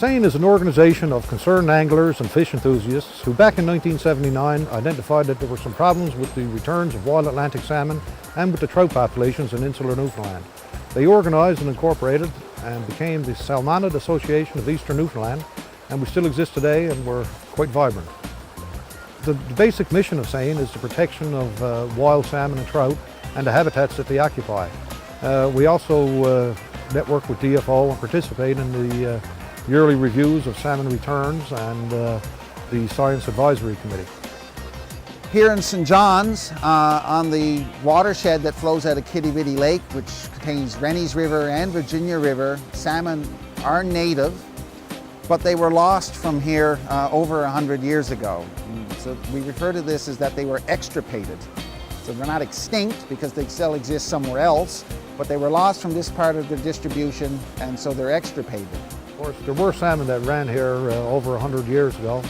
SAEN is an organization of concerned anglers and fish enthusiasts who back in 1979 identified that there were some problems with the returns of wild Atlantic salmon and with the trout populations in insular Newfoundland. They organized and incorporated and became the Salmonid Association of Eastern Newfoundland, and we still exist today and we're quite vibrant. The basic mission of SAEN is the protection of wild salmon and trout and the habitats that they occupy. We also network with DFO and participate in the yearly reviews of salmon returns and the Science Advisory Committee. Here in St. John's, on the watershed that flows out of Kitty Vitty Lake, which contains Rennies River and Virginia River, salmon are native, but they were lost from here over 100 years ago. So we refer to this as that they were extirpated. So they're not extinct because they still exist somewhere else, but they were lost from this part of the distribution, and so they're extirpated. Of course, there were salmon that ran here over 100 years ago,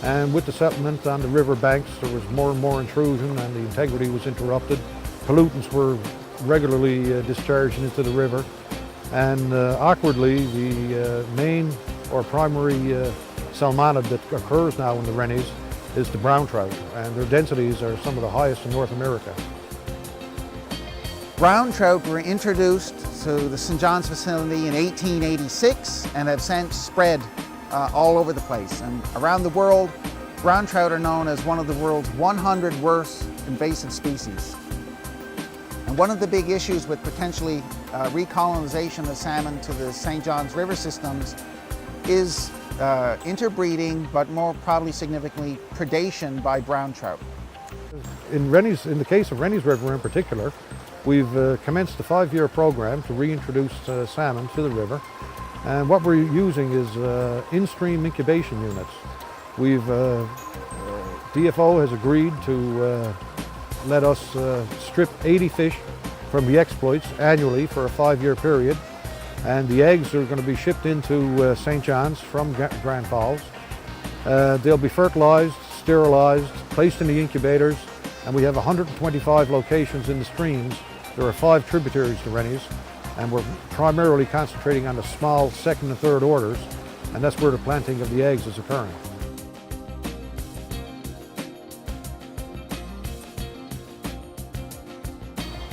and with the settlement on the river banks, there was more and more intrusion and the integrity was interrupted. Pollutants were regularly discharged into the river, and awkwardly, the main or primary salmonid that occurs now in the Rennies is the brown trout, and their densities are some of the highest in North America. Brown trout were introduced to the St. John's facility in 1886 and have since spread all over the place. And around the world, brown trout are known as one of the world's 100 worst invasive species. And one of the big issues with potentially recolonization of salmon to the St. John's River systems is interbreeding, but more probably significantly predation by brown trout. In the case of Rennies River in particular, we've commenced a 5-year program to reintroduce salmon to the river, and what we're using is in-stream incubation units. DFO has agreed to let us strip 80 fish from the exploits annually for a 5-year period, and the eggs are going to be shipped into St. John's from Grand Falls. They'll be fertilized, sterilized, placed in the incubators, and we have 125 locations in the streams. There are 5 tributaries to Rennies, and we're primarily concentrating on the small second and third orders, and that's where the planting of the eggs is occurring.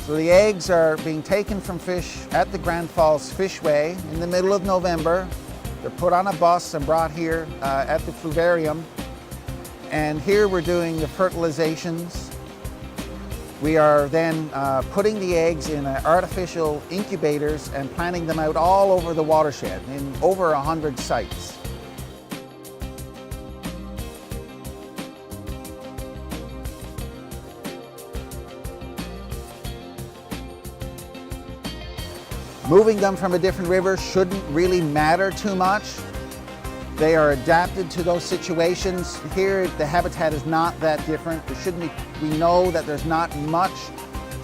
So the eggs are being taken from fish at the Grand Falls Fishway in the middle of November. They're put on a bus and brought here at the fluvarium. And here we're doing the fertilizations. We are then putting the eggs in artificial incubators and planting them out all over the watershed in over 100 sites. Moving them from a different river shouldn't really matter too much. They are adapted to those situations. Here, the habitat is not that different. We know that there's not much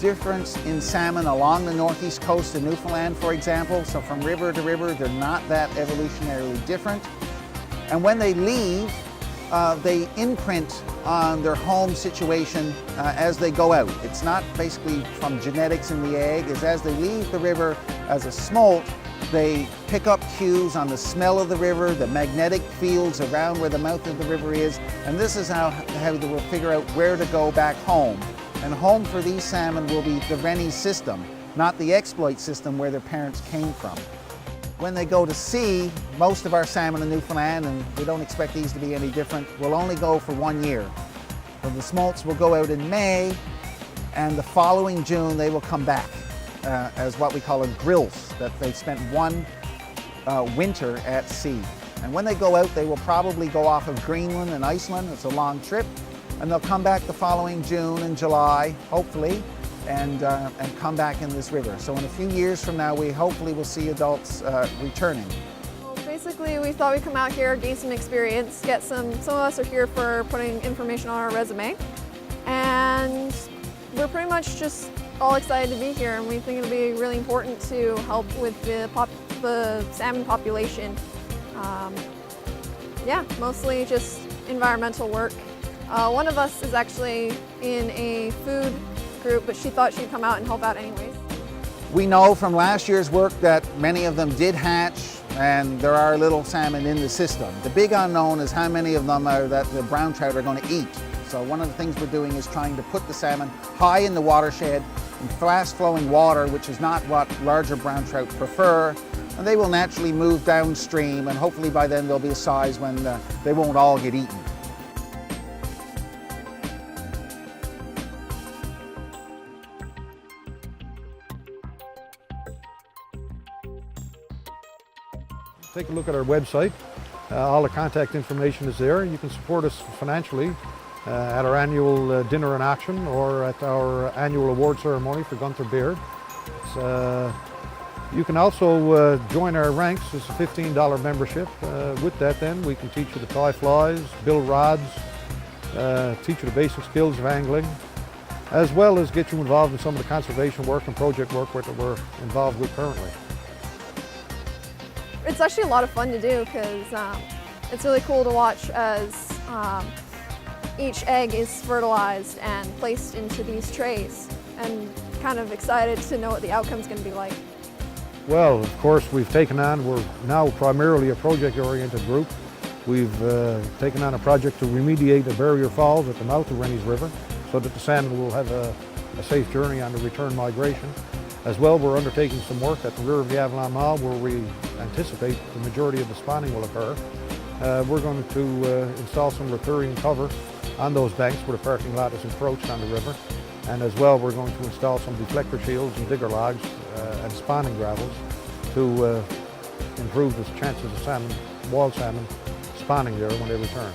difference in salmon along the northeast coast of Newfoundland, for example. So from river to river, they're not that evolutionarily different. And when they leave, they imprint on their home situation as they go out. It's not basically from genetics in the egg. It's as they leave the river as a smolt, they pick up cues on the smell of the river, the magnetic fields around where the mouth of the river is, and this is how they will figure out where to go back home. And home for these salmon will be the Rennie system, not the exploit system where their parents came from. When they go to sea, most of our salmon in Newfoundland, and we don't expect these to be any different, will only go for 1 year. So the smolts will go out in May, and the following June they will come back as what we call a grilse, that they've spent 1 winter at sea. And when they go out, they will probably go off of Greenland and Iceland. It's a long trip, and they'll come back the following June and July, hopefully, and come back in this river. So in a few years from now, we hopefully will see adults returning. Well, basically, we thought we'd come out here, gain some experience, get some of us are here for putting information on our resume, and we're pretty much just all excited to be here, and we think it'll be really important to help with the salmon population. Yeah, mostly just environmental work. One of us is actually in a food group, but she thought she'd come out and help out anyways. We know from last year's work that many of them did hatch and there are little salmon in the system. The big unknown is how many of them are that the brown trout are going to eat. So one of the things we're doing is trying to put the salmon high in the watershed in fast flowing water, which is not what larger brown trout prefer, and they will naturally move downstream, and hopefully by then they'll be a size when they won't all get eaten. Take a look at our website. All the contact information is there. You can support us financially at our annual dinner and auction or at our annual award ceremony for Gunther Beard. You can also join our ranks. It's a $15 membership. With that then we can teach you the tie flies, build rods, teach you the basic skills of angling, as well as get you involved in some of the conservation work and project work that we're involved with currently. It's actually a lot of fun to do because it's really cool to watch as each egg is fertilized and placed into these trays, and kind of excited to know what the outcome is going to be like. Well, of course, we're now primarily a project-oriented group. We've taken on a project to remediate the barrier falls at the mouth of Rennies River so that the salmon will have a safe journey on the return migration. As well, we're undertaking some work at the rear of the Avalon Mall where we anticipate the majority of the spawning will occur. We're going to install some riparian cover on those banks where the parking lot is encroached on the river. And as well, we're going to install some deflector shields and digger logs and spawning gravels to improve the chances of wild salmon spawning there when they return.